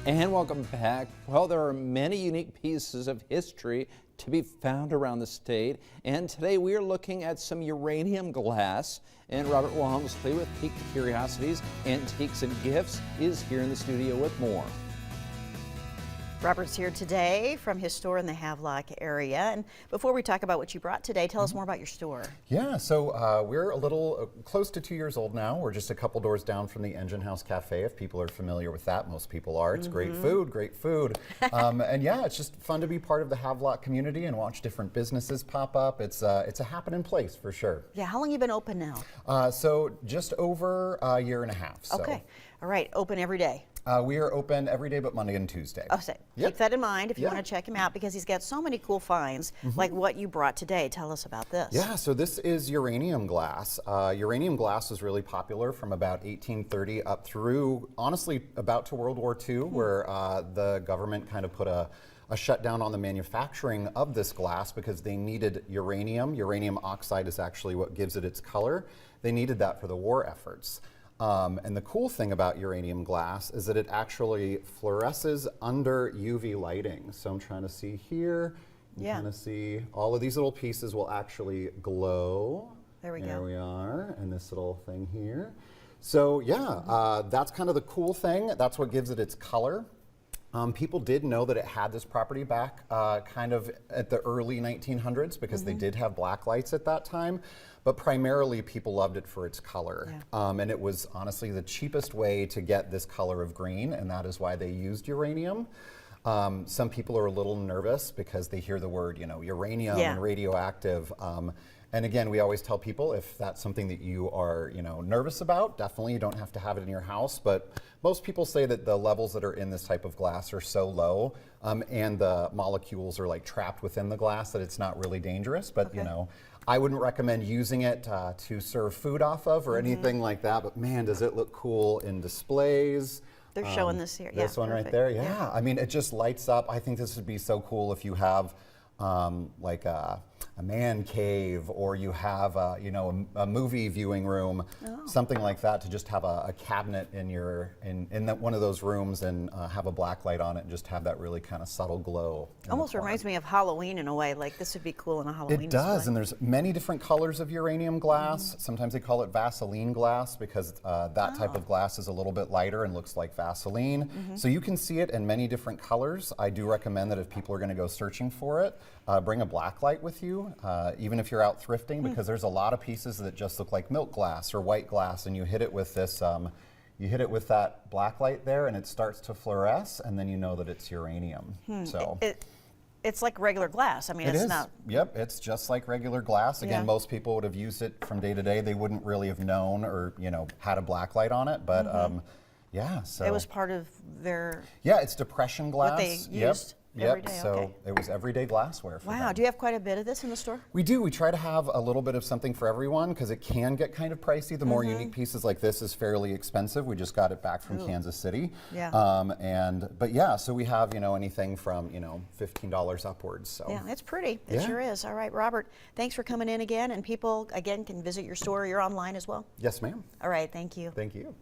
And welcome back. Well, there are many unique pieces of history to be found around the state, and today we are looking at some uranium glass. And Robert Walmsley with Curiosities, Antiques and Gifts is here in the studio with more. Robert's here today from his store in the Havelock area. And before we talk about what you brought today, tell us more about your store. Yeah, so we're a little close to 2 years old now. We're just a couple doors down from the Engine House Cafe, if people are familiar with that. Most people are. It's great food, great food. And yeah, it's just fun to be part of the Havelock community and watch different businesses pop up. It's a happening place for sure. Yeah, how long have you been open now? So just over a year and a half. So. Okay, all right, open every day. We are open every day but Monday and Tuesday. Oh, so keep that in mind if you want to check him out, because he's got so many cool finds like what you brought today. Tell us about this. Yeah, so this is uranium glass. Uranium glass was really popular from about 1830 up through, honestly, about to World War II, where the government kind of put a shutdown on the manufacturing of this glass because they needed uranium. Uranium oxide is actually what gives it its color. They needed that for the war efforts. And the cool thing about uranium glass is that it actually fluoresces under UV lighting. So I'm trying to see here, you kind of see all of these little pieces will actually glow. There we go. There we are, and this little thing here. So yeah, that's kind of the cool thing. That's what gives it its color. People did know that it had this property back kind of at the early 1900s because they did have black lights at that time, but primarily people loved it for its color. Yeah. And it was honestly the cheapest way to get this color of green, and that is why they used uranium. Some people are a little nervous because they hear the word, uranium and radioactive. And again, we always tell people if that's something that you are, nervous about, definitely you don't have to have it in your house. But most people say that the levels that are in this type of glass are so low, and the molecules are like trapped within the glass that it's not really dangerous. But I wouldn't recommend using it to serve food off of or anything like that. But man, does it look cool in displays. They're showing this here. This one right there. Yeah. I mean, it just lights up. I think this would be so cool if you have like a man cave, or you have a movie viewing room, something like that, to just have a cabinet in one of those rooms and have a black light on it and just have that really kind of subtle glow. Almost reminds me of Halloween in a way. Like this would be cool in a Halloween It does, display. and there's many different colors of uranium glass. Sometimes they call it Vaseline glass because that type of glass is a little bit lighter and looks like Vaseline. So you can see it in many different colors. I do recommend that if people are going to go searching for it, bring a black light with you. Even if you're out thrifting, because there's a lot of pieces that just look like milk glass or white glass, and you hit it with this, you hit it with that black light there, and it starts to fluoresce, and then you know that it's uranium. So it's like regular glass. I mean, it's not. Yep, it's just like regular glass. Again, most people would have used it from day to day. They wouldn't really have known or had a black light on it, but yeah. So it was part of their. Yeah, it's depression glass. What they used. Every day, so it was everyday glassware for them. Do you have quite a bit of this in the store? We do. We try to have a little bit of something for everyone because it can get kind of pricey. The more unique pieces like this is fairly expensive. We just got it back from Kansas City. Yeah. But yeah, so we have anything from $15 upwards. So yeah, it's pretty. It sure is. All right, Robert. Thanks for coming in again, and people again can visit your store. You're online as well. Yes, ma'am. All right. Thank you. Thank you.